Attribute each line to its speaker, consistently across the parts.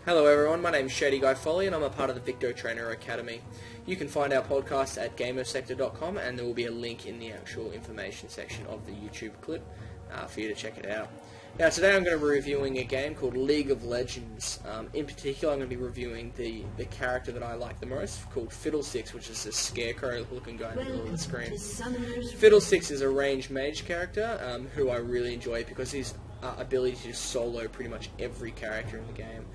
Speaker 1: Hello everyone, my name is Shady Folly and I'm a part of the Victoh Trainer Academy. You can find our podcast at gamersector.com and there will be a link in the actual information section of the YouTube clip for you to check it out. Now today I'm going to be reviewing a game called League of Legends. In particular I'm going to be reviewing the character that I like the most, called Fiddlesticks, which is a scarecrow looking guy in the middle of the screen. Fiddlesticks is a ranged mage character who I really enjoy because his ability to solo pretty much every character in the game.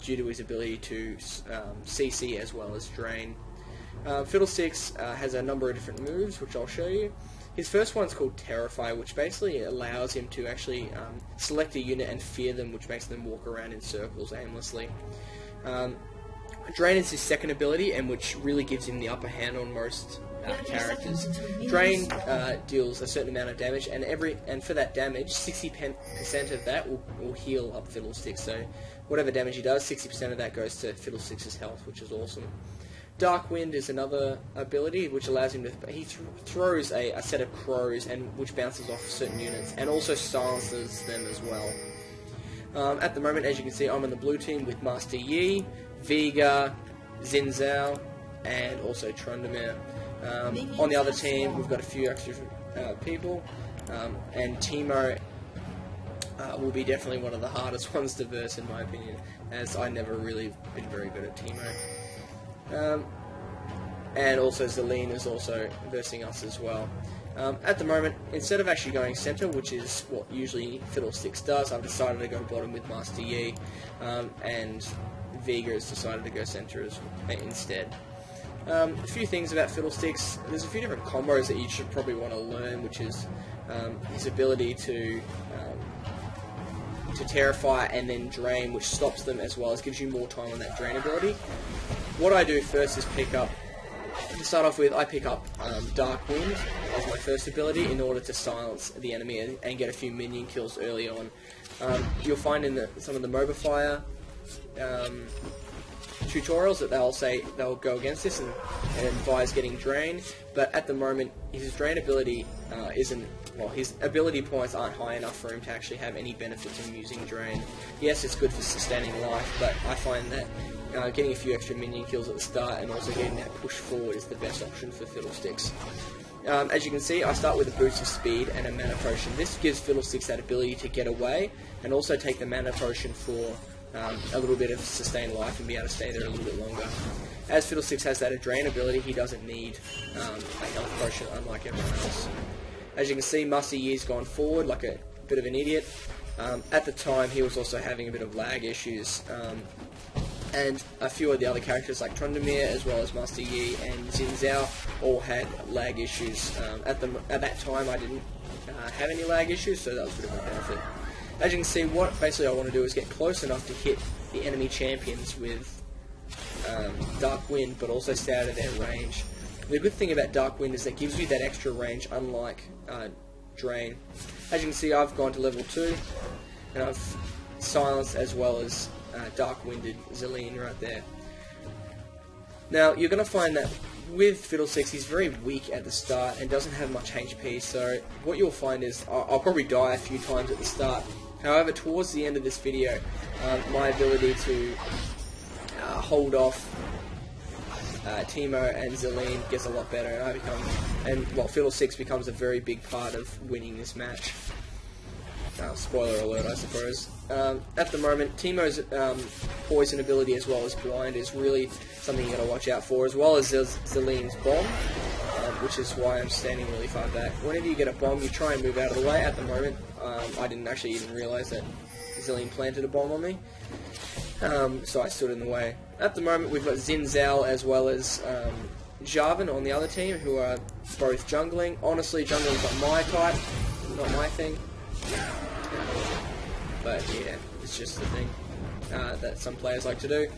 Speaker 1: Due to his ability to CC as well as drain. Fiddlesticks has a number of different moves, which I'll show you. His first one's called Terrify, which basically allows him to actually select a unit and fear them, which makes them walk around in circles aimlessly. Drain is his second ability, and which really gives him the upper hand on most characters. Drain deals a certain amount of damage, and for that damage, 60% of that will heal up Fiddlesticks. So whatever damage he does, 60% of that goes to Fiddlesticks' health, which is awesome. Dark Wind is another ability which allows him to... He throws a set of crows, which bounces off certain units, and also silences them as well. At the moment, as you can see, I'm on the blue team with Master Yi, Vega, Xin Zhao, and also Trundamere. On the other team, we've got a few extra people, and Teemo will be definitely one of the hardest ones to verse, in my opinion, as I never really been very good at Teemo. And also Zelene is also versing us as well. At the moment, instead of actually going center, which is what usually Fiddlesticks does, I've decided to go bottom with Master Yi, and Vega has decided to go center instead. A few things about Fiddlesticks. There's a few different combos that you should probably want to learn, which is his ability to Terrify and then Drain, which stops them as well as gives you more time on that Drain ability. What I do first is to start off with, I pick up Dark Wind as my first ability in order to silence the enemy and get a few minion kills early on. You'll find in some of the Mobifire tutorials that they'll go against this and advise getting Drain, but at the moment his Drain ability his ability points aren't high enough for him to actually have any benefits from using Drain. Yes, it's good for sustaining life, but I find that getting a few extra minion kills at the start and also getting that push forward is the best option for Fiddlesticks. As you can see, I start with a boost of speed and a mana potion. This gives Fiddlesticks that ability to get away and also take the mana potion for a little bit of sustained life and be able to stay there a little bit longer. As Fiddlesticks has that Drain ability, he doesn't need a health potion unlike everyone else. As you can see, Master Yi's gone forward like a bit of an idiot. At the time, he was also having a bit of lag issues, and a few of the other characters like Trundamere as well as Master Yi and Xin Zhao all had lag issues. At that time, I didn't have any lag issues, so that was a bit of a benefit. As you can see, what basically I want to do is get close enough to hit the enemy champions with Dark Wind, but also stay out of their range. The good thing about Dark Wind is that it gives you that extra range, unlike Drain. As you can see, I've gone to level 2, and I've silenced as well as Dark Winded Zelene right there. Now, you're going to find that with Fiddlesticks, he's very weak at the start and doesn't have much HP, so what you'll find is I'll probably die a few times at the start. However, towards the end of this video, my ability to hold off Teemo and Zelene gets a lot better, and Fiddlesticks becomes a very big part of winning this match. Spoiler alert, I suppose. At the moment, Teemo's poison ability as well as blind is really something you got to watch out for, as well as Zelene's bomb, which is why I'm standing really far back. Whenever you get a bomb, you try and move out of the way. At the moment, I didn't actually even realise that Zelene planted a bomb on me, so I stood in the way. At the moment, we've got Xin Zhao as well as Jarvan on the other team, who are both jungling. Honestly, jungling's not my type, not my thing. But yeah, it's just the thing that some players like to do.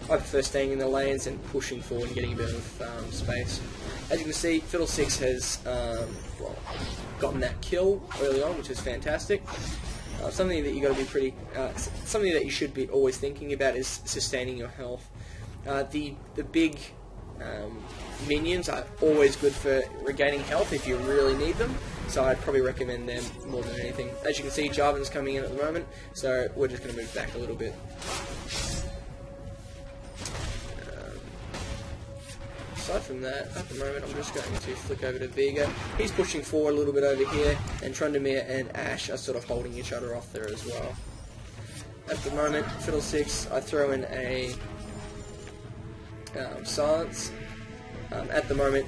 Speaker 1: I prefer staying in the lanes and pushing forward and getting a bit of space. As you can see, Fiddlesticks has gotten that kill early on, which is fantastic. Something that you got to be something that you should be always thinking about is sustaining your health. The big minions are always good for regaining health if you really need them, so I'd probably recommend them more than anything. As you can see, Jarvan's coming in at the moment, so we're just going to move back a little bit. aside from that, at the moment I'm just going to flick over to Vega. He's pushing forward a little bit over here, and Trundamere and Ash are sort of holding each other off there as well. At the moment, Fiddlesticks, I throw in a silence. At the moment,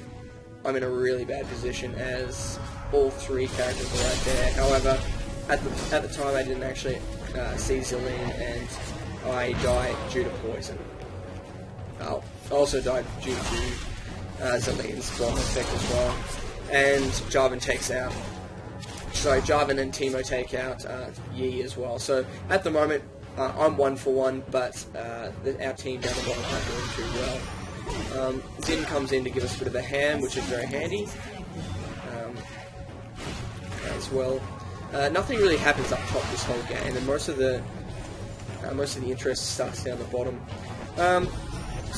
Speaker 1: I'm in a really bad position as all three characters are right there. However, at the time I didn't actually see Zillion, and I died due to poison. I also died due to Zillion's bomb effect as well. And Jarvan takes out. So Jarvan and Teemo take out Yi as well. So at the moment, I'm 1 for 1, but our team down the bottom aren't doing too well. Zin comes in to give us a bit of a hand, which is very handy as well. Nothing really happens up top this whole game, and most of the interest starts down the bottom.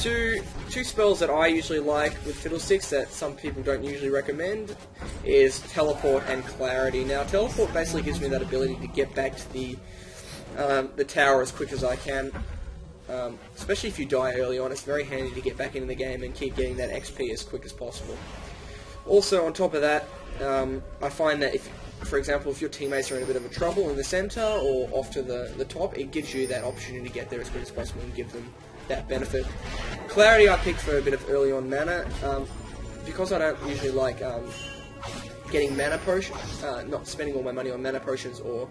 Speaker 1: Two spells that I usually like with Fiddlesticks that some people don't usually recommend is Teleport and Clarity. Now, Teleport basically gives me that ability to get back to the tower as quick as I can. Especially if you die early on, it's very handy to get back into the game and keep getting that XP as quick as possible. Also, on top of that, I find that if, for example, if your teammates are in a bit of a trouble in the center or off to the top, it gives you that opportunity to get there as quick as possible and give them that benefit. Clarity I picked for a bit of early on mana, because I don't usually like getting mana potions, not spending all my money on mana potions or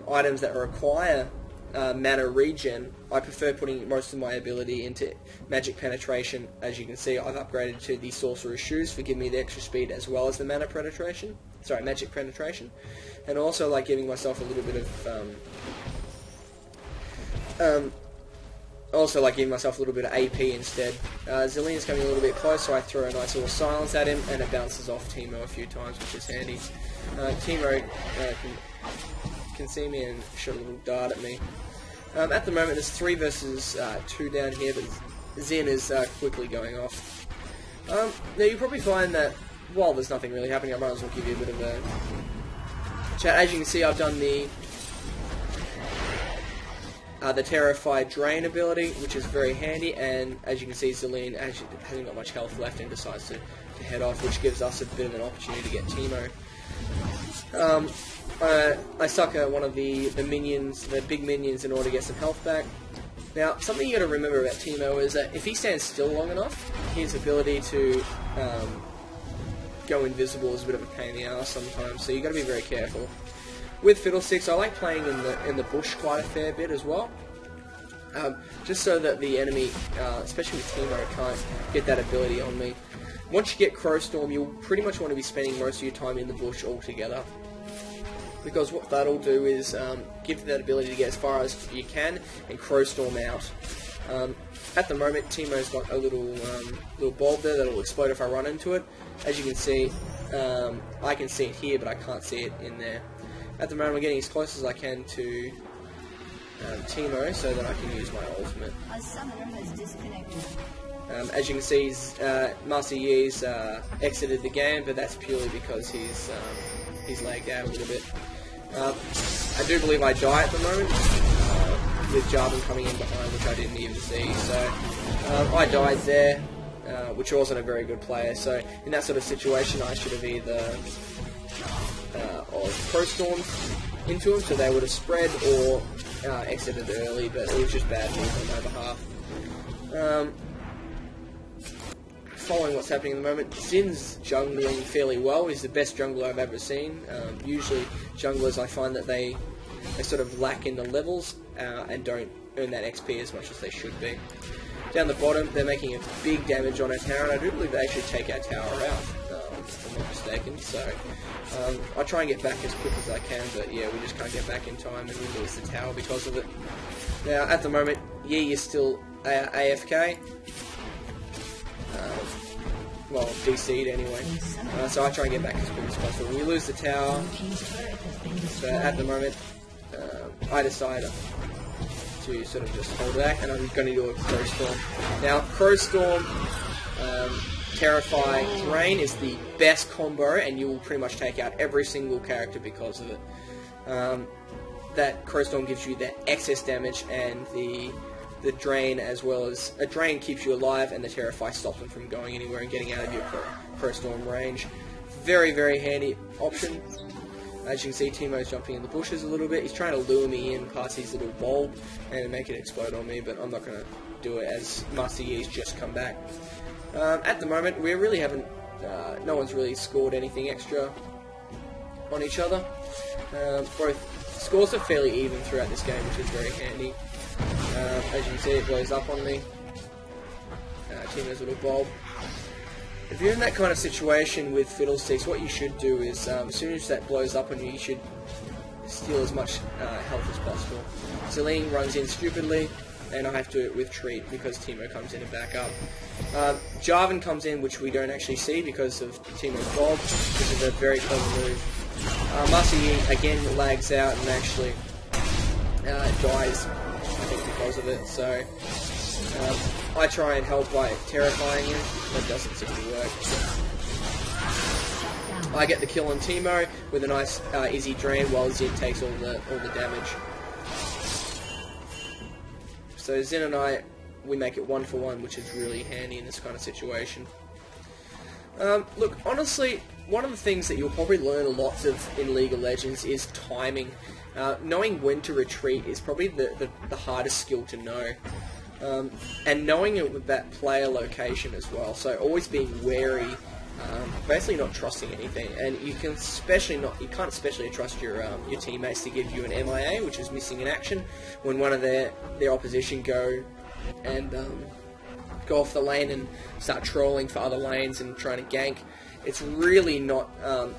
Speaker 1: items that require mana regen. I prefer putting most of my ability into magic penetration. As you can see, I've upgraded to the Sorcerer's Shoes for giving me the extra speed as well as the mana penetration. Sorry, magic penetration. And also like giving myself a little bit of AP instead. Zillion's coming a little bit close, so I throw a nice little silence at him, and it bounces off Teemo a few times, which is handy. Teemo can see me and shoot a little dart at me. At the moment, there's 3 versus 2 down here, but Zin is quickly going off. Now, you probably find that while there's nothing really happening, I might as well give you a bit of a chat. As you can see, I've done the Terrified Drain ability, which is very handy, and as you can see, Zillion actually hasn't got much health left and decides to head off, which gives us a bit of an opportunity to get Teemo. I suck at one of the minions, the big minions, in order to get some health back. Now, something you got to remember about Teemo is that if he stands still long enough, his ability to go invisible is a bit of a pain in the ass sometimes, so you got to be very careful. With Fiddlesticks, I like playing in the bush quite a fair bit as well, just so that the enemy, especially with Teemo, can't get that ability on me. Once you get Crowstorm, you'll pretty much want to be spending most of your time in the bush altogether, because what that'll do is give you that ability to get as far as you can and Crowstorm out. At the moment, Teemo's got a little bulb there that'll explode if I run into it. As you can see, I can see it here, but I can't see it in there. At the moment, I'm getting as close as I can to Teemo so that I can use my ultimate.
Speaker 2: A summoner has disconnected.
Speaker 1: As you can see, Master Yi's exited the game, but that's purely because he's lagged out a little bit. I do believe I die at the moment, with Jarvan coming in behind, which I didn't even see. So I died there, which wasn't a very good player. So in that sort of situation, I should have either Crowstormed into him, so they would have spread, or exited early, but it was just bad news on my behalf. Following what's happening at the moment, Zin's jungling fairly well. He's the best jungler I've ever seen. Usually junglers, I find that they sort of lack in the levels and don't earn that XP as much as they should be. Down the bottom, they're making a big damage on our tower, and I do believe they actually take our tower out, if I'm not mistaken. So I try and get back as quick as I can, but yeah, we just can't get back in time, and we lose the tower because of it. Now, at the moment, Yi is still AFK. Well, DC'd anyway. So I try and get back as quick as possible. We lose the tower, so at the moment, I decide to sort of just hold back, and I'm going to do a Crowstorm. Now, Crowstorm, Terrify Drain is the best combo, and you will pretty much take out every single character because of it. That Crowstorm gives you that excess damage and the the drain, as well as a drain keeps you alive, and the Terrify stops them from going anywhere and getting out of your Pro Storm range. Very, very handy option. As you can see, Teemo's jumping in the bushes a little bit. He's trying to lure me in past his little bulb and make it explode on me, but I'm not going to do it as Master Yi's just come back. At the moment, we really haven't... no one's really scored anything extra on each other. Both scores are fairly even throughout this game, which is very handy. As you can see, it blows up on me. Teemo's little bulb. If you're in that kind of situation with Fiddlesticks, what you should do is, as soon as that blows up on you, you should steal as much health as possible. Celine runs in stupidly, and I have to retreat because Teemo comes in and back up. Jarvan comes in, which we don't actually see because of Teemo's bulb, which is a very clever move. Master Yi again lags out and actually dies, I think, because of it. So I try and help by terrifying him. That doesn't seem to work. I get the kill on Teemo with a nice easy drain while Zin takes all the damage. So Zin and I, we make it 1-for-1, which is really handy in this kind of situation. Look, honestly, one of the things that you'll probably learn a lot of in League of Legends is timing. Knowing when to retreat is probably the hardest skill to know. And knowing it with that player location as well, so always being wary, basically not trusting anything, and you can't especially trust your teammates to give you an MIA, which is missing in action, when one of their opposition go off the lane and start trolling for other lanes and trying to gank. It's really not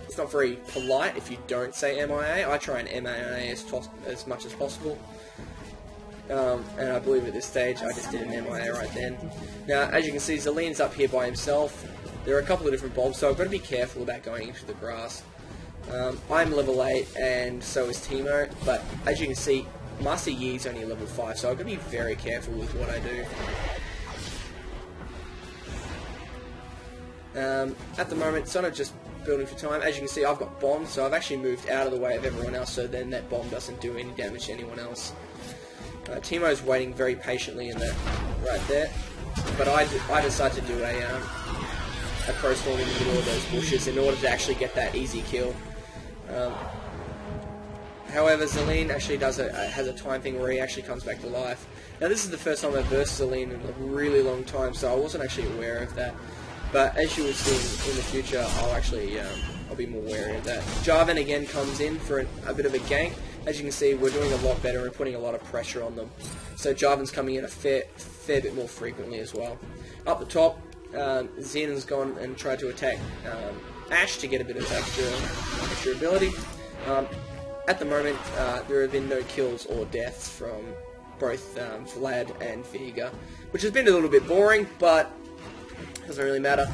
Speaker 1: it's not very polite if you don't say MIA. I try and MIA as much as possible. And I believe at this stage I just did an MIA right then. Now, as you can see, Zelene's up here by himself. There are a couple of different bulbs, so I've got to be careful about going into the grass. I'm level 8, and so is Teemo, but as you can see, Master Yi's only level 5, so I've got to be very careful with what I do. At the moment, sort of just building for time. As you can see, I've got bombs, so I've actually moved out of the way of everyone else, so then that bomb doesn't do any damage to anyone else. Teemo's waiting very patiently in that right there, but I decide to do a Pro Storm in the middle of those bushes in order to actually get that easy kill. However, Zelene actually has a time thing where he actually comes back to life. Now, this is the first time I've versed Zelene in a really long time, so I wasn't actually aware of that. But as you will see in the future, I'll be more wary of that. Jarvan again comes in for a bit of a gank. As you can see, we're doing a lot better and putting a lot of pressure on them. So Jarvan's coming in a fair bit more frequently as well. Up the top, Zen has gone and tried to attack Ashe to get a bit of extra ability. At the moment, there have been no kills or deaths from both Vlad and Veigar, which has been a little bit boring, but doesn't really matter.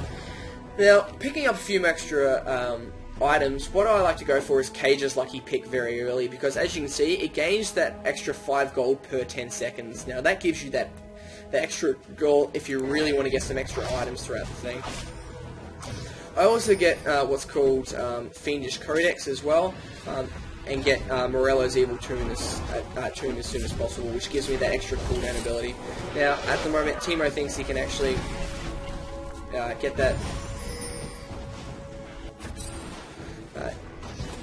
Speaker 1: Now, picking up a few extra items, what I like to go for is Cage's Lucky Pick very early, because as you can see, it gains that extra 5 gold per 10 seconds. Now, that gives you the extra gold if you really want to get some extra items throughout the thing. I also get what's called Fiendish Codex as well, and get Morello's Evil Tomb as soon as possible, which gives me that extra cooldown ability. Now, at the moment, Teemo thinks he can actually get that.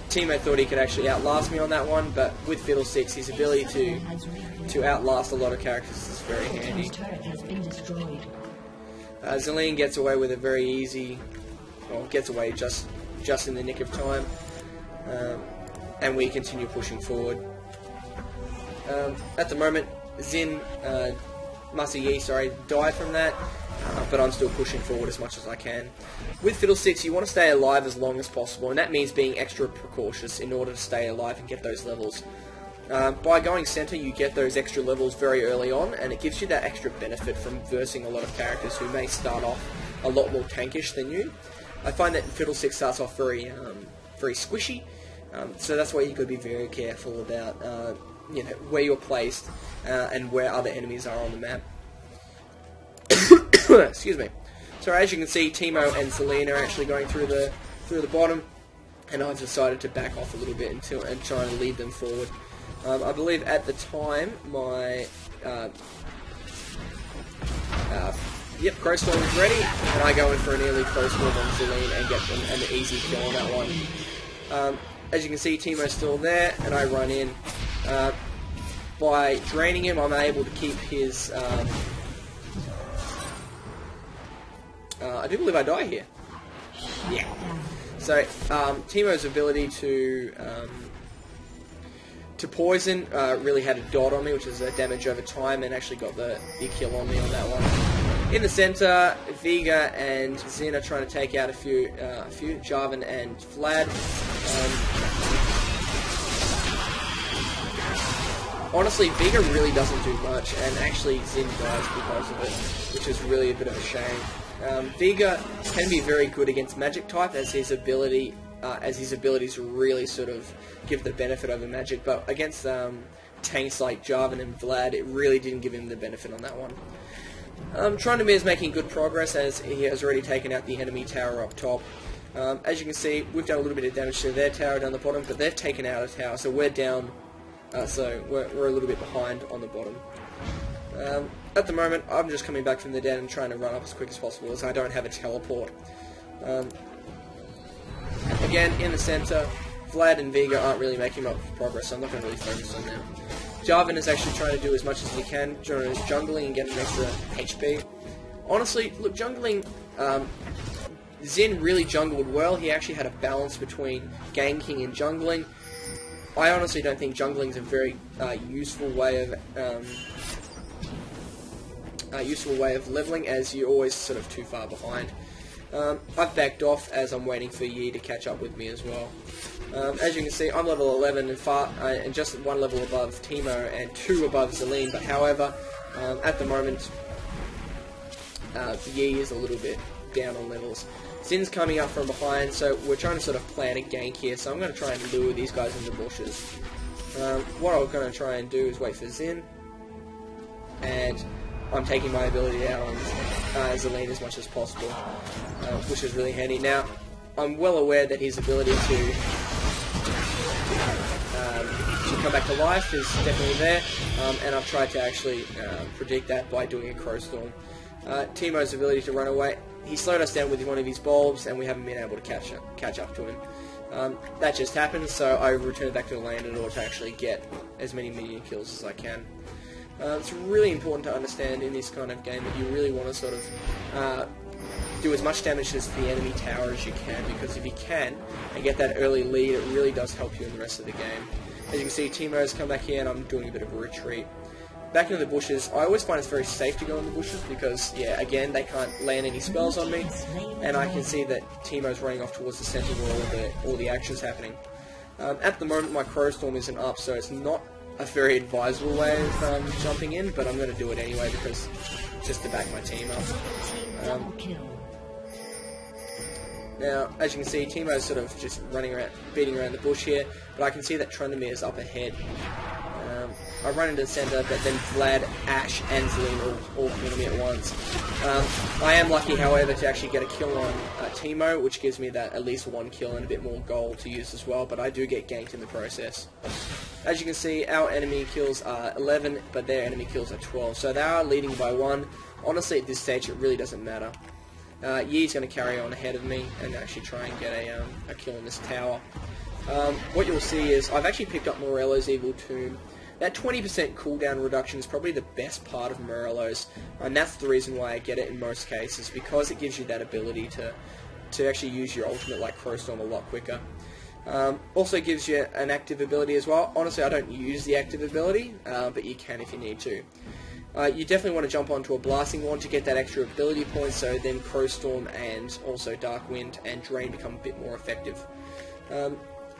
Speaker 1: Teemo thought he could actually outlast me on that one, but with Fiddlesticks, his ability to outlast a lot of characters is very handy. Zelene gets away with it very easy, well, gets away just in the nick of time, and we continue pushing forward. At the moment, Master Yi, died from that, but I'm still pushing forward as much as I can. With Fiddlesticks, you want to stay alive as long as possible, and that means being extra precautious in order to stay alive and get those levels. By going center, you get those extra levels very early on, and it gives you that extra benefit from versing a lot of characters who may start off a lot more tankish than you. I find that Fiddlesticks starts off very squishy, so that's why you've got to be very careful about where you're placed and where other enemies are on the map. Excuse me. So as you can see, Teemo and Selena are actually going through the bottom, and I've decided to back off a little bit and try and lead them forward. I believe at the time my Yep, Crowstorm is ready, and I go in for an early Crowstorm on Celine and get them an easy kill on that one. As you can see, Teemo's still there, and I run in. By draining him, I'm able to keep his... I do believe I die here. Yeah. So, Teemo's ability to poison really had a dot on me, which is a damage over time, and actually got the kill on me on that one. In the center, Vega and Zin are trying to take out a few Jarvan and Vlad. Honestly, Vega really doesn't do much, and actually Zin dies because of it, which is really a bit of a shame. Vega can be very good against magic type, as his abilities really sort of give the benefit over magic, but against tanks like Jarvan and Vlad, it really didn't give him the benefit on that one. Trundamere is making good progress, as he has already taken out the enemy tower up top. As you can see, we've done a little bit of damage to their tower down the bottom, but they've taken out a tower, so we're down. So we're a little bit behind on the bottom. At the moment, I'm just coming back from the dead and trying to run up as quick as possible, as I don't have a teleport. Again, in the center, Vlad and Vega aren't really making much progress, so I'm not going to really focus on them. Jarvan is actually trying to do as much as he can during his jungling and get an extra HP. Honestly, look, jungling... Zin really jungled well. He actually had a balance between ganking and jungling. I honestly don't think jungling is a very useful way of leveling, as you're always sort of too far behind. I've backed off as I'm waiting for Yi to catch up with me as well. As you can see, I'm level 11 and just one level above Teemo and 2 above Celine, but however, at the moment, Yi is a little bit down on levels. Zin's coming up from behind, so we're trying to sort of plan a gank here, so I'm going to try and lure these guys into bushes. What I'm going to try and do is wait for Zin, and I'm taking my ability out on Celine as much as possible, which is really handy. Now, I'm well aware that his ability to come back to life is definitely there, and I've tried to actually predict that by doing a Crowstorm. Teemo's ability to run away, he slowed us down with one of his bulbs, and we haven't been able to catch up to him. That just happened, so I returned back to the lane in order to actually get as many minion kills as I can. It's really important to understand in this kind of game that you really want to sort of do as much damage to the enemy tower as you can, because if you can and get that early lead, it really does help you in the rest of the game. As you can see, Teemo's come back here and I'm doing a bit of a retreat. Back into the bushes, I always find it's very safe to go in the bushes because, yeah, again, they can't land any spells on me, and I can see that Teemo's running off towards the centre where all the action's happening. At the moment, my Crowstorm isn't up, so it's not a very advisable way of jumping in, but I'm going to do it anyway because just to back my team up. Now, as you can see, Teemo's sort of just running around, beating around the bush here, but I can see that Trundamere is up ahead. I run into the centre, but then Vlad, Ashe, and Celine all kill me at once. I am lucky, however, to actually get a kill on Teemo, which gives me that at least 1 kill and a bit more gold to use as well, but I do get ganked in the process. As you can see, our enemy kills are 11, but their enemy kills are 12, so they are leading by 1. Honestly, at this stage, it really doesn't matter. Yi's going to carry on ahead of me and actually try and get a kill in this tower. What you'll see is I've actually picked up Morello's Evil Tomb. That 20% cooldown reduction is probably the best part of Morello's, and that's the reason why I get it in most cases, because it gives you that ability to actually use your ultimate like Crowstorm a lot quicker. Also gives you an active ability as well. Honestly, I don't use the active ability, but you can if you need to. You definitely want to jump onto a Blasting Wand to get that extra ability point, so then Crowstorm and also Dark Wind and Drain become a bit more effective.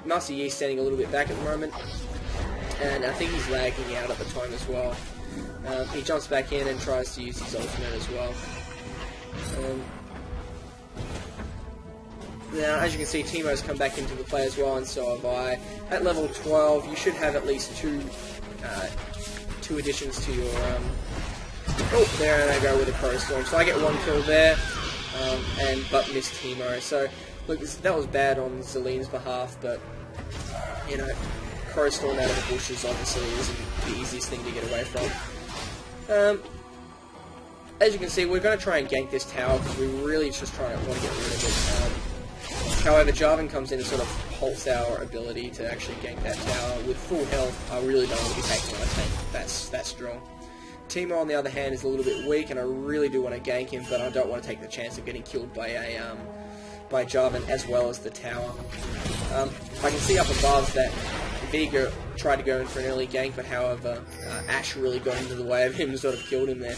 Speaker 1: Master Yi standing a little bit back at the moment, and I think he's lagging out at the time as well. He jumps back in and tries to use his ultimate as well. Now, as you can see, Teemo's come back into the play as well, and so have I. At level 12, you should have at least two additions to your... Oh, there and I go with a Crowstorm. So I get 1 kill there, but miss Teemo. So, look, that was bad on Celine's behalf, but, you know, Crowstorm out of the bushes obviously isn't the easiest thing to get away from. as you can see, we're going to try and gank this tower because we really just want to get rid of it. However, Jarvan comes in and sort of halts our ability to actually gank that tower. With full health, I really don't want to be taking on a tank that's strong. Teemo, on the other hand, is a little bit weak, and I really do want to gank him, but I don't want to take the chance of getting killed by Jarvan as well as the tower. I can see up above that Vega tried to go in for an early gank, but however, Ashe really got into the way of him and sort of killed him there.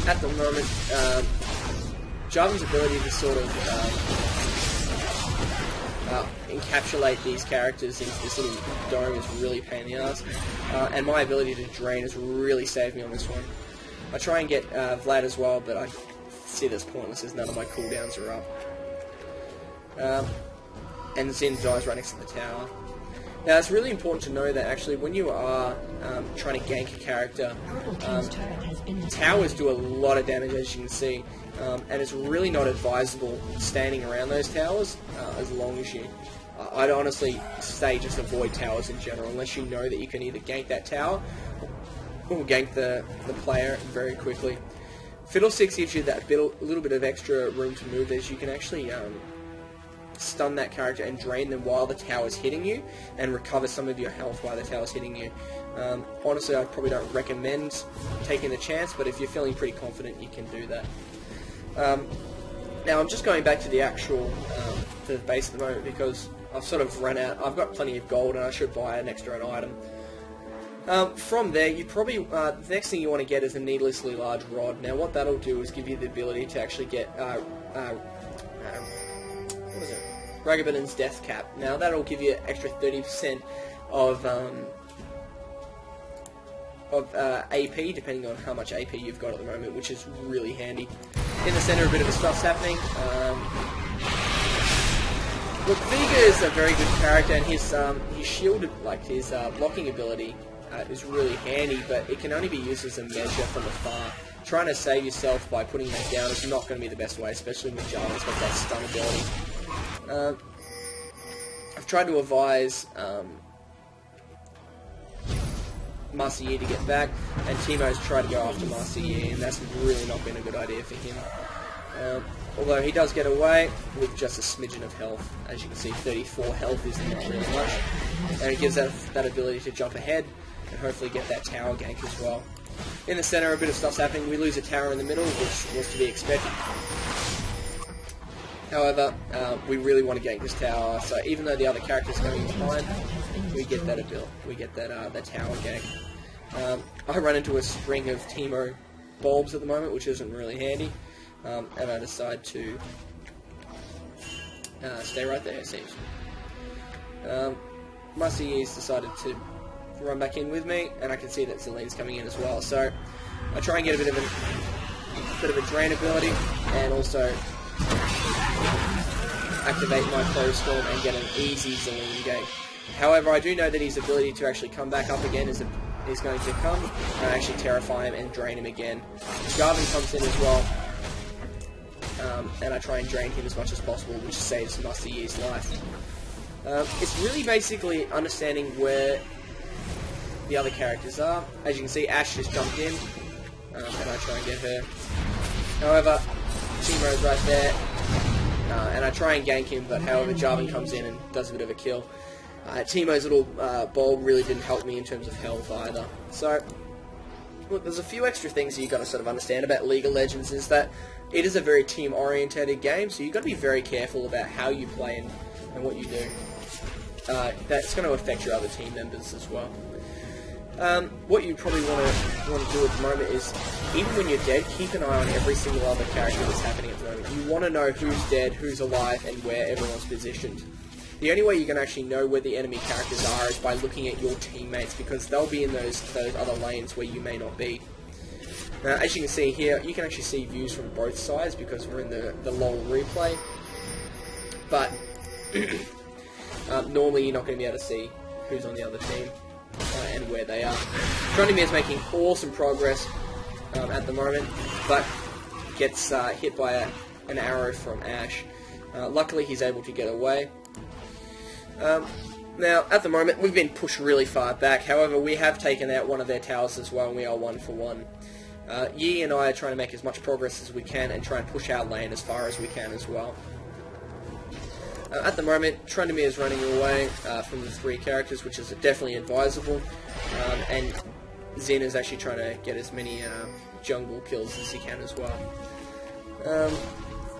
Speaker 1: At the moment, Jarvan's ability to sort of encapsulate these characters into this little dome is really a pain in the ass, and my ability to drain has really saved me on this one. I try and get Vlad as well, but I see that's pointless as none of my cooldowns are up. And Xin dies right next to the tower. Now, it's really important to know that actually when you are trying to gank a character, towers do a lot of damage, as you can see, and it's really not advisable standing around those towers as long as you... I'd honestly say just avoid towers in general, unless you know that you can either gank that tower or gank the player very quickly. Fiddlesticks gives you that little bit of extra room to move, as you can actually stun that character and drain them while the tower's hitting you, and recover some of your health while the tower's hitting you. Honestly, I probably don't recommend taking the chance, but if you're feeling pretty confident, you can do that. Now, I'm just going back to the actual to the base at the moment because I've sort of run out. I've got plenty of gold, and I should buy an extra item. From there, you probably the next thing you want to get is a needlessly large rod. Now, what that'll do is give you the ability to actually get what was it? Ragabadan's Death Cap. Now, that'll give you extra 30% of AP, depending on how much AP you've got at the moment, which is really handy. In the center, a bit of stuff's happening. Look, Vega is a very good character, and his shield, like his blocking ability, is really handy, but it can only be used as a measure from afar. Trying to save yourself by putting that down is not going to be the best way, especially with Jarvan's got that stun ability. I've tried to advise Marseille to get back, and Teemo's tried to go after Marseille, and that's really not been a good idea for him. Although he does get away with just a smidgen of health. As you can see, 34 health is not really much, and it gives that ability to jump ahead and hopefully get that tower gank as well. In the center, a bit of stuff's happening. We lose a tower in the middle, which was to be expected. However, we really want to gank this tower, so even though the other character's going behind, we get that ability. We get that tower gank. I run into a string of Teemo bulbs at the moment, which isn't really handy, and I decide to stay right there, it seems. Marcy's decided to run back in with me, and I can see that Zelene's coming in as well, so I try and get a bit of a drain ability, and also activate my Close Storm and get an easy Zelene gank. However, I do know that his ability to actually come back up again is going to come and actually terrify him and drain him again. Jarvan comes in as well, and I try and drain him as much as possible, which saves Marseille's life. It's really basically understanding where the other characters are. As you can see, Ashe just jumped in, and I try and get her. However, Teemo's right there, and I try and gank him, but however, Jarvan comes in and does a bit of a kill. Teemo's little bulb really didn't help me in terms of health either. So, look, there's a few extra things that you've got to sort of understand about League of Legends, is that it is a very team-orientated game, so you've got to be very careful about how you play and what you do. That's going to affect your other team members as well. What you probably want to do at the moment is, even when you're dead, keep an eye on every single other character that's happening at the moment. You want to know who's dead, who's alive, and where everyone's positioned. The only way you can actually know where the enemy characters are is by looking at your teammates, because they'll be in those other lanes where you may not be. Now, as you can see here, you can actually see views from both sides because we're in the LoL replay. But normally you're not going to be able to see who's on the other team and where they are. Tronimir is making awesome progress at the moment, but gets hit by an arrow from Ashe. Luckily, he's able to get away. Now, at the moment, we've been pushed really far back. However, we have taken out one of their towers as well, and we are 1 for 1. Yi and I are trying to make as much progress as we can and try and push our lane as far as we can as well. At the moment, Trundamere is running away from the 3 characters, which is definitely advisable, and Zin is actually trying to get as many jungle kills as he can as well.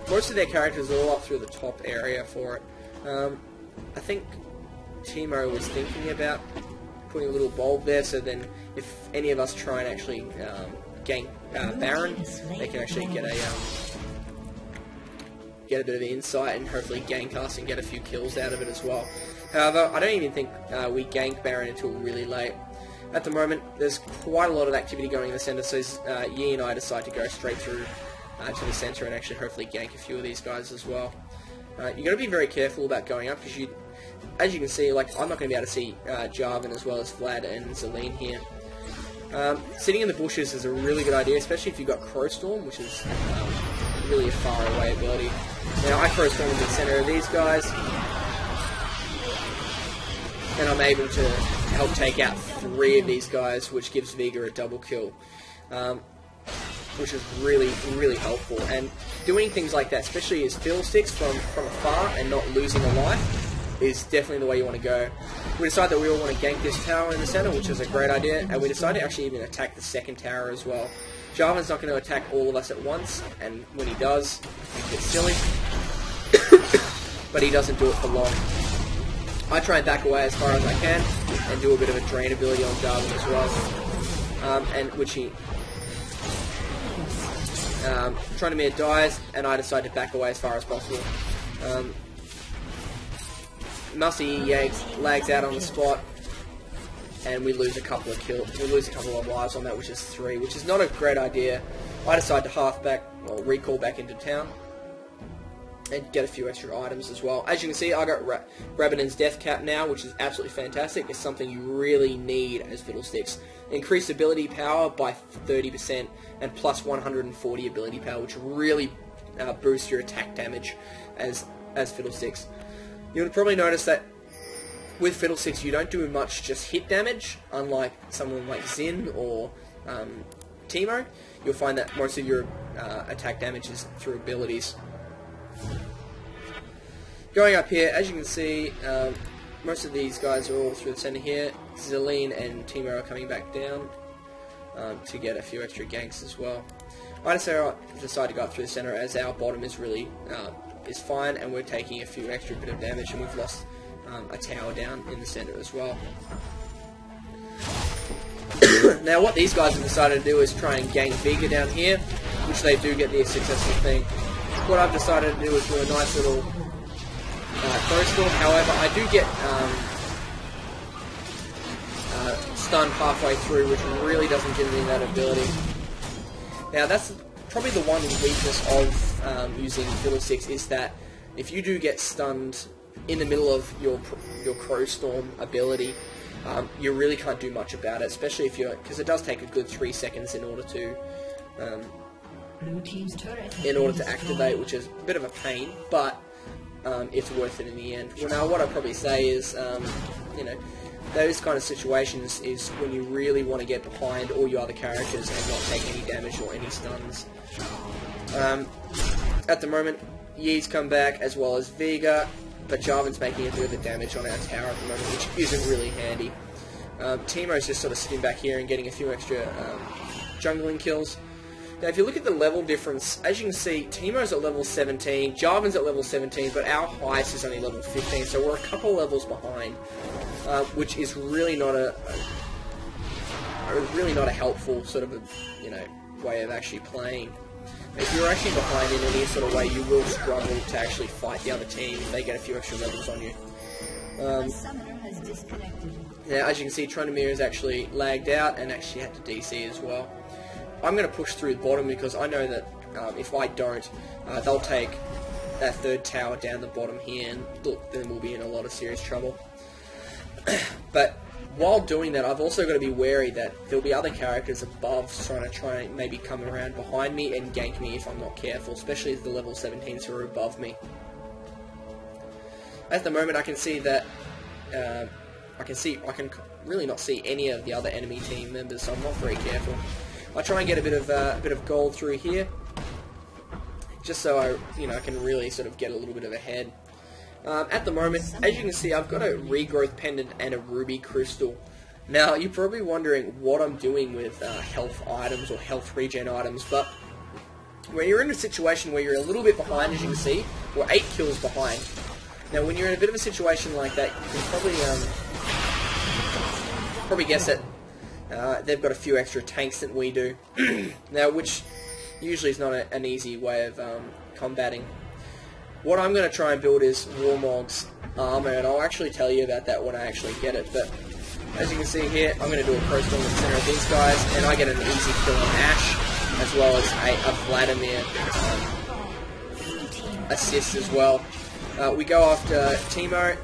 Speaker 1: Most of their characters are all up through the top area for it. I think Teemo was thinking about putting a little bulb there, so then if any of us try and actually gank Baron, they can actually get a bit of insight and hopefully gank us and get a few kills out of it as well. However, I don't even think we gank Baron until really late. At the moment, there's quite a lot of activity going in the centre, so Yi and I decide to go straight through to the centre and actually hopefully gank a few of these guys as well. You've got to be very careful about going up, because as you can see, like, I'm not going to be able to see Jarvan as well as Vlad and Zelene here. Sitting in the bushes is a really good idea, especially if you've got Crowstorm, which is really a far away ability. Now I Crowstorm in the centre of these guys, and I'm able to help take out 3 of these guys, which gives Vega a double kill, which is really, really helpful. And doing things like that, especially as Fiddlesticks from afar and not losing a life, is definitely the way you want to go. We decided that we all want to gank this tower in the center, which is a great idea, and we decided to actually even attack the second tower as well. Jarvan's not going to attack all of us at once, and when he does, he gets silly, but he doesn't do it for long. I try and back away as far as I can, and do a bit of a drain ability on Jarvan as well, and which he... Trundamere dies, and I decide to back away as far as possible. Mussy lags out on the spot, and we lose a couple of kills. We lose a couple of lives on that, which is 3, which is not a great idea. I decide to recall back into town, and get a few extra items as well. As you can see, I got Rabadon's Death Cap now, which is absolutely fantastic. It's something you really need as Fiddlesticks. Increased ability power by 30%, and plus 140 ability power, which really boosts your attack damage as Fiddlesticks. You'll probably notice that with Fiddlesticks you don't do much just hit damage, unlike someone like Zin or Teemo. You'll find that most of your attack damage is through abilities. Going up here, as you can see, most of these guys are all through the centre here. Zelene and Teemo are coming back down to get a few extra ganks as well. I decided to go up through the centre as our bottom is really is fine, and we're taking a few extra bit of damage, and we've lost a tower down in the centre as well. Now what these guys have decided to do is try and gank Vega down here, which they do get the successful thing. What I've decided to do is do a nice little Crowstorm. However, I do get stunned halfway through, which really doesn't give me that ability. Now that's probably the one weakness of using Fiddlesticks, is that if you do get stunned in the middle of your Crowstorm ability, you really can't do much about it, especially if you're, because it does take a good 3 seconds in order to activate, which is a bit of a pain, but it's worth it in the end. Well, now what I'd probably say is, you know, those kind of situations is when you really want to get behind all your other characters and not take any damage or any stuns. At the moment, Yi's come back as well as Vega, but Jarvan's making a bit of the damage on our tower at the moment, which isn't really handy. Teemo's just sort of sitting back here and getting a few extra jungling kills. Now, if you look at the level difference, as you can see, Teemo's at level 17, Jarvan's at level 17, but our highest is only level 15, so we're a couple levels behind, which is really not a helpful sort of way of actually playing. If you're actually behind in any sort of way, you will struggle to actually fight the other team if they get a few extra levels on you. Now, as you can see, Trundamere is actually lagged out and actually had to DC as well. I'm going to push through the bottom because I know that if I don't, they'll take that third tower down the bottom here, and look, then we'll be in a lot of serious trouble. But while doing that, I've also got to be wary that there'll be other characters above trying to maybe come around behind me and gank me if I'm not careful, especially the level 17s who are above me. At the moment, I can see that I can really not see any of the other enemy team members, so I'm not very careful. I try and get a bit of gold through here, just so I can really sort of get a little bit of a head. At the moment, as you can see, I've got a regrowth pendant and a ruby crystal. Now, you're probably wondering what I'm doing with health items or health regen items, but when you're in a situation where you're a little bit behind, as you can see, we're 8 kills behind. Now, when you're in a bit of a situation like that, you can probably guess that they've got a few extra tanks than we do. Now, which usually is not an easy way of combating. What I'm going to try and build is Warmog's armor, and I'll actually tell you about that when I actually get it. But as you can see here, I'm going to do a pro storm in the center of these guys, and I get an easy kill on Ash, as well as a Vladimir assist as well. We go after Teemo,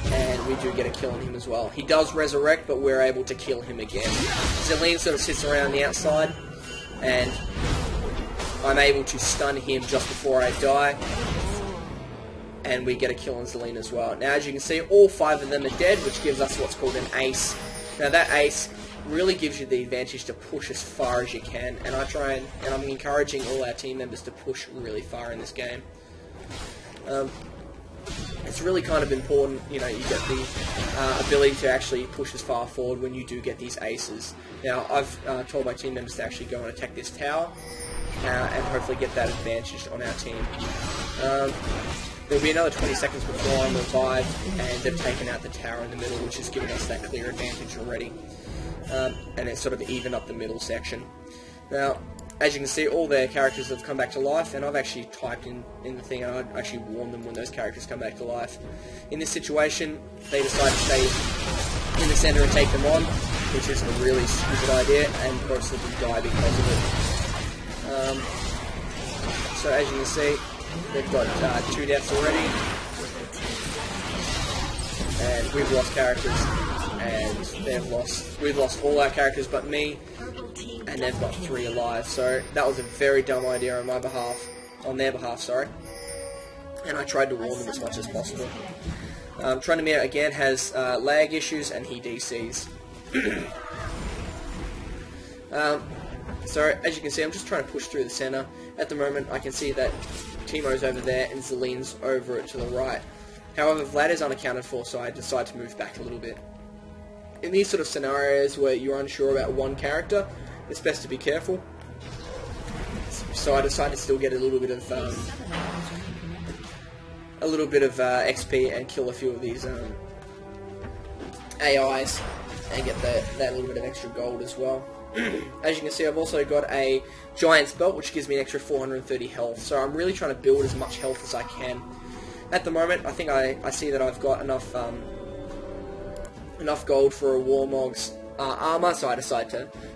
Speaker 1: and we do get a kill on him as well. He does resurrect, but we're able to kill him again. Zelene sort of sits around the outside, and I'm able to stun him just before I die, and we get a kill on Zelene as well. Now, as you can see, all 5 of them are dead, which gives us what's called an ace. Now, that ace really gives you the advantage to push as far as you can, and I'm encouraging all our team members to push really far in this game. It's really kind of important, you get the ability to actually push as far forward when you do get these aces. Now, I've told my team members to actually go and attack this tower, and hopefully get that advantage on our team. There'll be another 20 seconds before I'm revived, and they've taken out the tower in the middle, which has given us that clear advantage already. And it's sort of even up the middle section. Now, as you can see, all their characters have come back to life, and I've actually typed in the thing, and I actually warn them when those characters come back to life. In this situation, they decide to stay in the center and take them on, which is a really stupid idea, and most of them die because of it. So as you can see, they've got 2 deaths already, and we've lost characters, and we've lost all our characters but me, and they've got 3 alive. So that was a very dumb idea on their behalf, sorry. And I tried to warn them as much as possible. Trundamere again has lag issues, and he DCs. So as you can see, I'm just trying to push through the center. At the moment, I can see that Teemo's over there and Zelene's over to the right. However, Vlad is unaccounted for, so I decide to move back a little bit. In these sort of scenarios where you're unsure about one character, it's best to be careful. So I decide to still get a little bit of XP and kill a few of these AIs and get that little bit of extra gold as well. As you can see, I've also got a Giant's Belt, which gives me an extra 430 health. So I'm really trying to build as much health as I can. At the moment, I think I see that I've got enough gold for a Warmog's armor, so I decide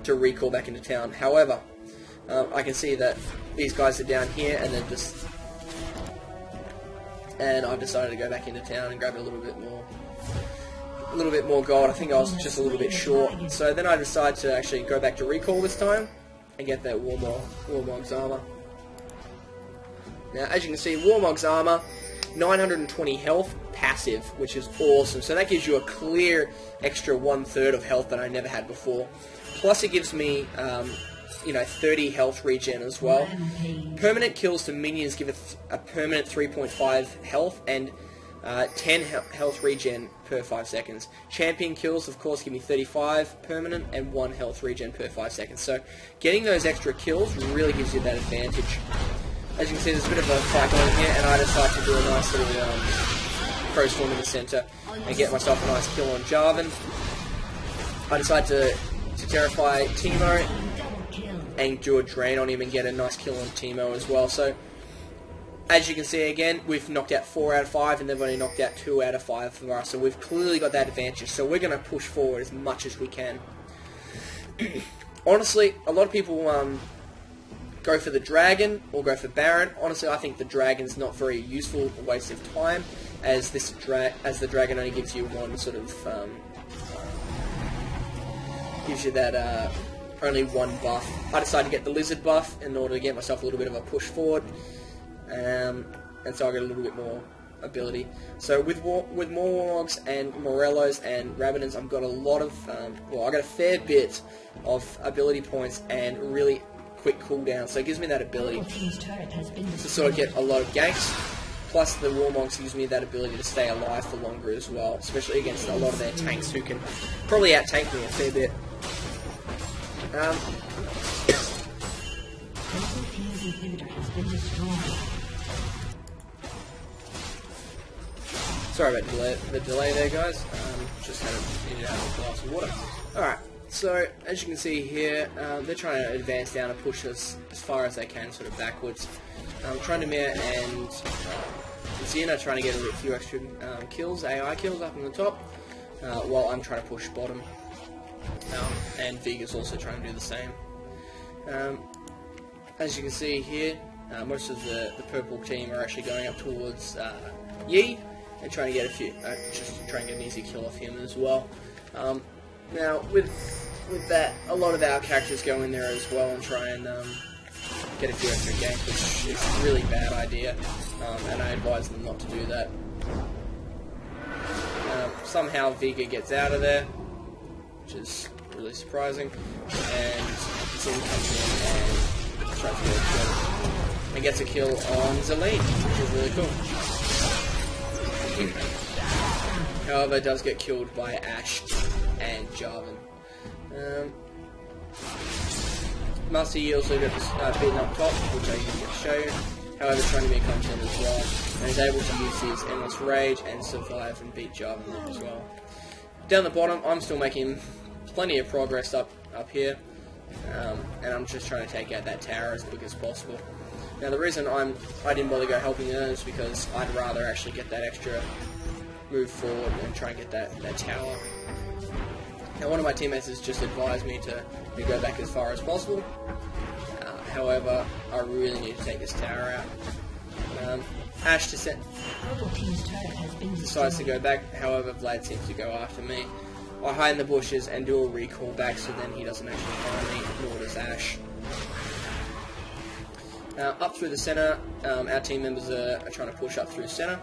Speaker 1: to recall back into town. However, I can see that these guys are down here, and I've decided to go back into town and grab a little bit more gold. I think I was just a little bit short, so then I decided to actually go back to recall this time and get that Warmog's armor. Now, as you can see, Warmog's armor, 920 health, passive, which is awesome. So that gives you a clear extra 1/3 of health that I never had before. Plus, it gives me 30 health regen as well. Permanent kills to minions give a permanent 3.5 health and 10 health regen per 5 seconds. Champion kills, of course, give me 35 permanent and 1 health regen per 5 seconds. So getting those extra kills really gives you that advantage. As you can see, there's a bit of a fight going here, and I decide to do a nice little pro storm in the center and get myself a nice kill on Jarvan. I decide to terrify Teemo and do a drain on him and get a nice kill on Teemo as well. So, as you can see again, we've knocked out 4 out of 5, and they've only knocked out 2 out of 5 for us. So we've clearly got that advantage. So we're going to push forward as much as we can. Honestly, a lot of people go for the dragon or go for Baron. Honestly, I think the dragon's not very useful, a waste of time, as the dragon only gives you one sort of gives you that only one buff. I decided to get the lizard buff in order to get myself a little bit of a push forward, and so I got a little bit more ability. So with more Warmogs and Morellos and Rabadons, I've got a lot of, well, I got a fair bit of ability points and really quick cooldown. So it gives me that ability to sort of get a lot of ganks. Plus the Warmogs gives me that ability to stay alive for longer as well, especially against a lot of their tanks who can probably out-tank me a fair bit. Sorry about the delay there, guys. Just had to get out of a glass of water. Alright, so as you can see here, they're trying to advance down and push us as far as they can, sort of backwards. Trandamir and Zin are trying to get a few extra kills, AI kills up on the top, while I'm trying to push bottom. And Viga's also trying to do the same. As you can see here, most of the purple team are actually going up towards Yi and trying to get a few, just trying to get an easy kill off him as well. Now with that, a lot of our characters go in there as well and try and get a few extra ganks, which is a really bad idea, and I advise them not to do that. Somehow Viga gets out of there, which is really surprising, and Zin comes in and tries to get a kill, and gets a kill on Zelene, which is really cool. However, does get killed by Ashe and Jarvan. Master Yi also got beaten up top, which I can show you. However, Trandamir comes in as well, and is able to use his Endless Rage and survive and beat Jarvan as well. Down the bottom, I'm still making plenty of progress up here, and I'm just trying to take out that tower as quick as possible. Now the reason I didn't bother go helping them is because I'd rather actually get that extra move forward and try and get that tower. Now one of my teammates has just advised me to go back as far as possible. However, I really need to take this tower out. Ashe decides to go back, however Vlad seems to go after me. I hide in the bushes and do a recall back so then he doesn't actually find me, nor does Ashe. Up through the center, our team members are trying to push up through the center.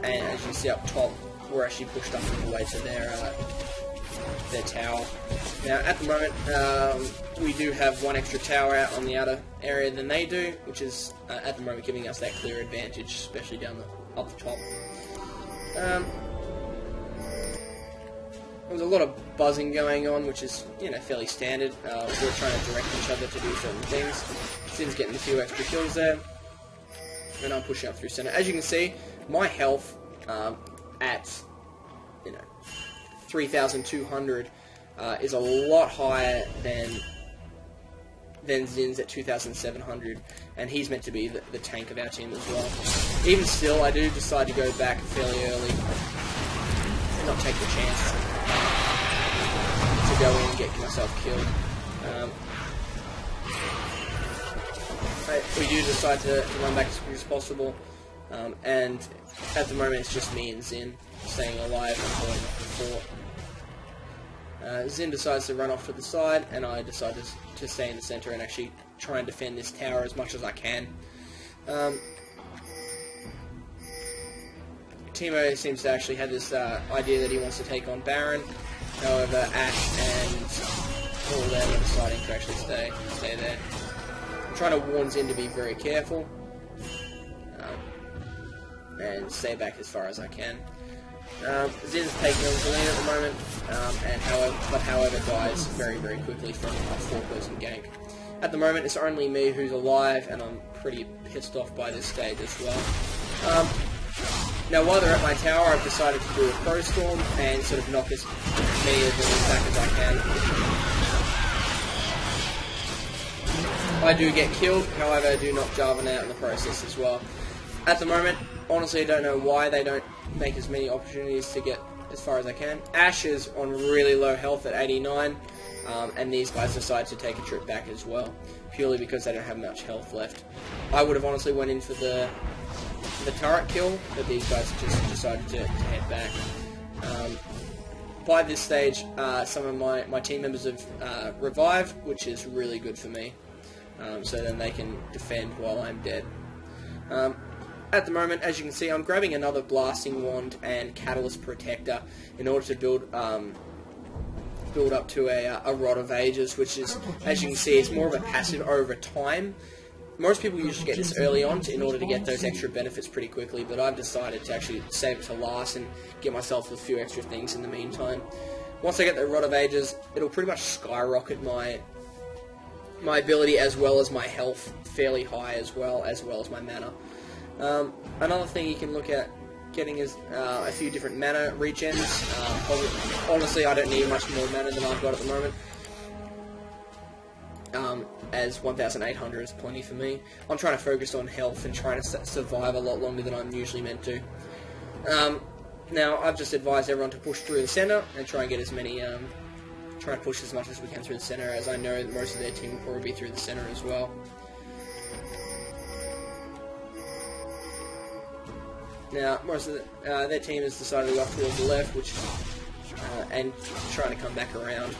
Speaker 1: And as you see up top, we're actually pushed up all the way to their tower. Now at the moment, we do have one extra tower out on the outer area than they do, which is at the moment giving us that clear advantage, especially down up the top. There was a lot of buzzing going on, which is, fairly standard. We're trying to direct each other to do certain things. Zin's getting a few extra kills there, and I'm pushing up through center. As you can see, my health at 3,200 is a lot higher than Zin's at 2,700, and he's meant to be the tank of our team as well. Even still, I do decide to go back fairly early and not take the chance to go in and get myself killed. We do decide to run back as quick as possible, and at the moment it's just me and Zin staying alive and holding up the fort. Zin decides to run off to the side, and I decide to stay in the center and actually try and defend this tower as much as I can. Timo seems to actually have this idea that he wants to take on Baron. However, Ashe and all of them are deciding to actually stay there. I'm trying to warn Zin to be very careful and stay back as far as I can. Zin's taking on Zelene at the moment, however dies very, very quickly from a 4-person gank. At the moment, it's only me who's alive, and I'm pretty pissed off by this stage as well. Now, while they're at my tower, I've decided to do a Pro Storm and sort of knock as many of them back as I can. I do get killed, however, I do knock Jarvan out in the process as well. At the moment, honestly, I don't know why they don't make as many opportunities to get as far as I can. Ashe is on really low health at 89, and these guys decide to take a trip back as well, purely because they don't have much health left. I would have honestly went in for the turret kill, but these guys just decided to head back. By this stage, some of my team members have revived, which is really good for me, so then they can defend while I'm dead. at the moment, as you can see, I'm grabbing another Blasting Wand and Catalyst Protector in order to build up to a Rod of Ages, which is, as you can see, it's more of a passive over time. Most people usually get this early on in order to get those extra benefits pretty quickly, but I've decided to actually save it to last and get myself a few extra things in the meantime. Once I get the Rod of Ages, it'll pretty much skyrocket my ability as well as my health fairly high as well as my mana. Another thing you can look at getting is a few different mana regens. Honestly, I don't need much more mana than I've got at the moment, as 1,800 is plenty for me. I'm trying to focus on health and trying to survive a lot longer than I'm usually meant to. Now, I've just advised everyone to push through the center and try and get as many, try to push as much as we can through the center, as I know that most of their team will probably be through the center as well. Now, most of their team has decided to go off towards the left, which and trying to come back around.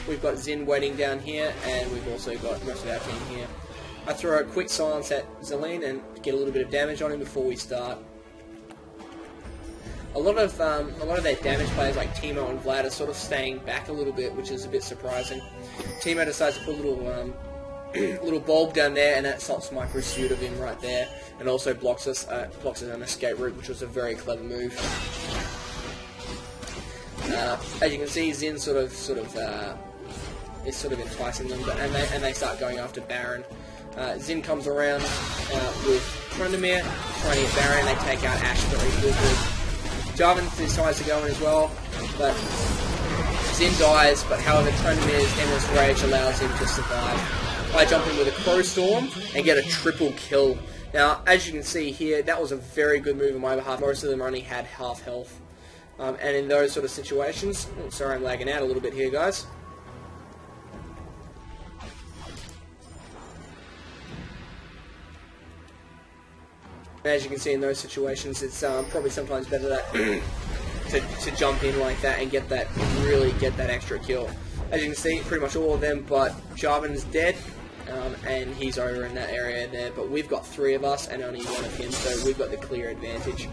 Speaker 1: We've got Zin waiting down here, and we've also got most of our team here. I throw a quick silence at Zelene and get a little bit of damage on him before we start. A lot of their damage players like Teemo and Vlad are sort of staying back a little bit, which is a bit surprising. Teemo decides to put a little little bulb down there, and that stops my pursuit of him right there, and also blocks us an escape route, which was a very clever move. As you can see, Zin is sort of enticing them, and they start going after Baron. Zin comes around with Tryndamere, trying to get Baron. They take out Ashe very quickly. Jarvan decides to go in as well, but Zin dies. But however, Tryndamere's Endless Rage allows him to survive. I jump in with a Crow Storm and get a triple kill. Now, as you can see here, that was a very good move on my behalf. Most of them only had half health. And in those sort of situations... Oh, sorry, I'm lagging out a little bit here, guys. As you can see, in those situations, it's probably sometimes better that to jump in like that and really get that extra kill. As you can see, pretty much all of them, but Jarvan's dead. And he's over in that area there, but we've got 3 of us and only 1 of him, so we've got the clear advantage.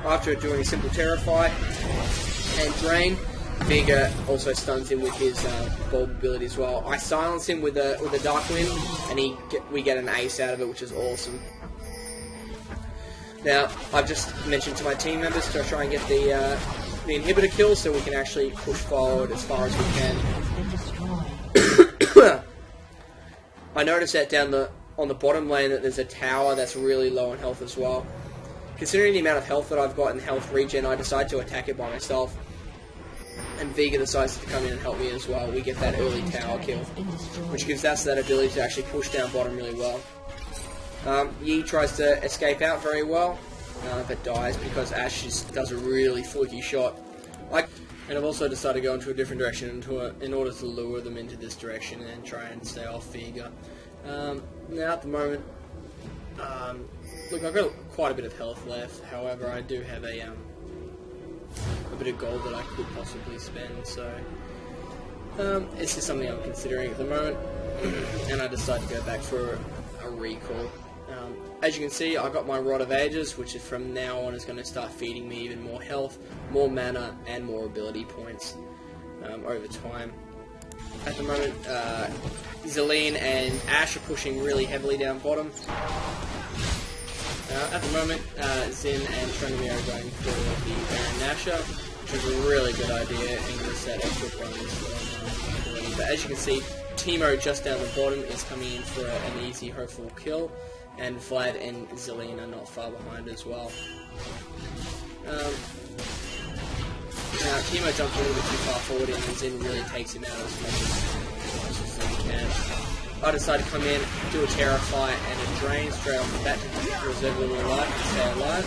Speaker 1: After doing a simple Terrify and Drain, Vega also stuns him with his bulb ability as well. I silence him with a Dark Wind, and we get an ace out of it, which is awesome. Now, I've just mentioned to my team members to try and get the inhibitor kill so we can actually push forward as far as we can. I noticed that on the bottom lane that there's a tower that's really low on health as well. Considering the amount of health that I've got in health regen, I decide to attack it by myself. And Vega decides to come in and help me as well. We get that early tower kill, which gives us that ability to actually push down bottom really well. Yi tries to escape out very well, but dies because Ashe just does a really fluky shot. And I've also decided to go into a different direction in order to lure them into this direction and try and stay off Vega. Now at the moment, look, I've got quite a bit of health left. However, I do have a bit of gold that I could possibly spend. So it's just something I'm considering at the moment, and I decided to go back for a recall. As you can see, I got my Rod of Ages, which is from now on is going to start feeding me even more health, more mana, and more ability points over time. At the moment, Zelene and Ashe are pushing really heavily down bottom. At the moment, Zin and Tryndamere are going for the Baron Nashor, which is a really good idea and gives that extra bonus ability. But as you can see, Teemo just down the bottom is coming in for an easy, hopeful kill. And Vlad and Zelene are not far behind as well. Now, Teemo jumps a little bit too far forward and Zin really takes him out as much as he can. I decide to come in, do a Terrify and a Drain straight off the bat to reserve a little life and stay alive.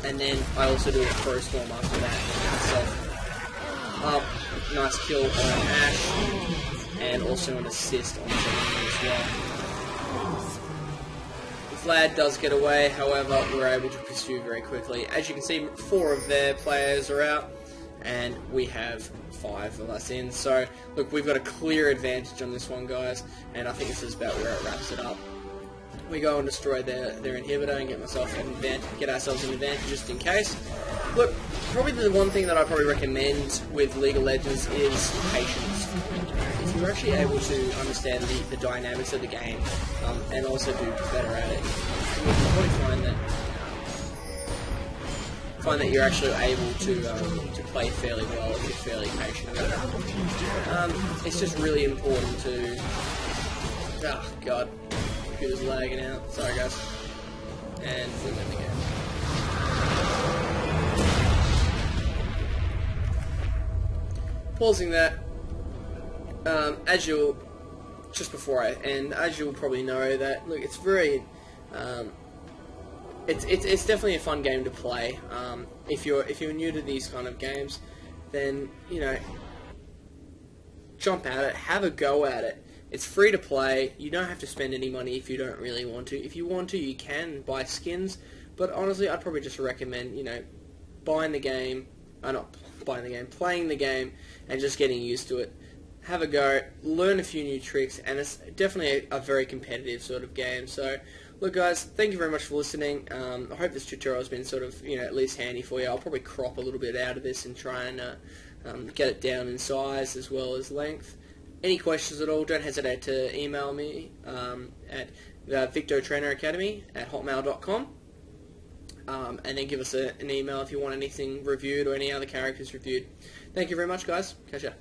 Speaker 1: And then I also do a Crow Storm after that. So, nice kill on Ashe, and also an assist on Zelene as well. Vlad does get away, however, we're able to pursue very quickly. As you can see, 4 of their players are out, and we have 5 of us in. So, look, we've got a clear advantage on this one, guys, and I think this is about where it wraps it up. we go and destroy their inhibitor and get ourselves an advantage just in case. Look, probably the one thing that I probably recommend with League of Legends is patience. If you're actually able to understand the dynamics of the game and also do better at it, you'll probably find that you're actually able to play fairly well if you're fairly patient about it. It's just really important to... Oh, God. Computer's lagging out. Sorry, guys. And we're in the game. Pausing that. As you'll... Just before I end, as you'll probably know that, look, it's very... It's definitely a fun game to play. If you're new to these kind of games, then jump at it, have a go at it. It's free to play. You don't have to spend any money if you don't really want to. If you want to, you can buy skins. But honestly, I'd probably just recommend buying the game, not buying the game, playing the game, and just getting used to it. Have a go, learn a few new tricks, and it's definitely a very competitive sort of game. So, look guys, thank you very much for listening. I hope this tutorial has been sort of, at least handy for you. I'll probably crop a little bit out of this and try and get it down in size as well as length. Any questions at all, don't hesitate to email me at victotraineracademy@hotmail.com. And then give us an email if you want anything reviewed or any other characters reviewed. Thank you very much, guys. Catch ya.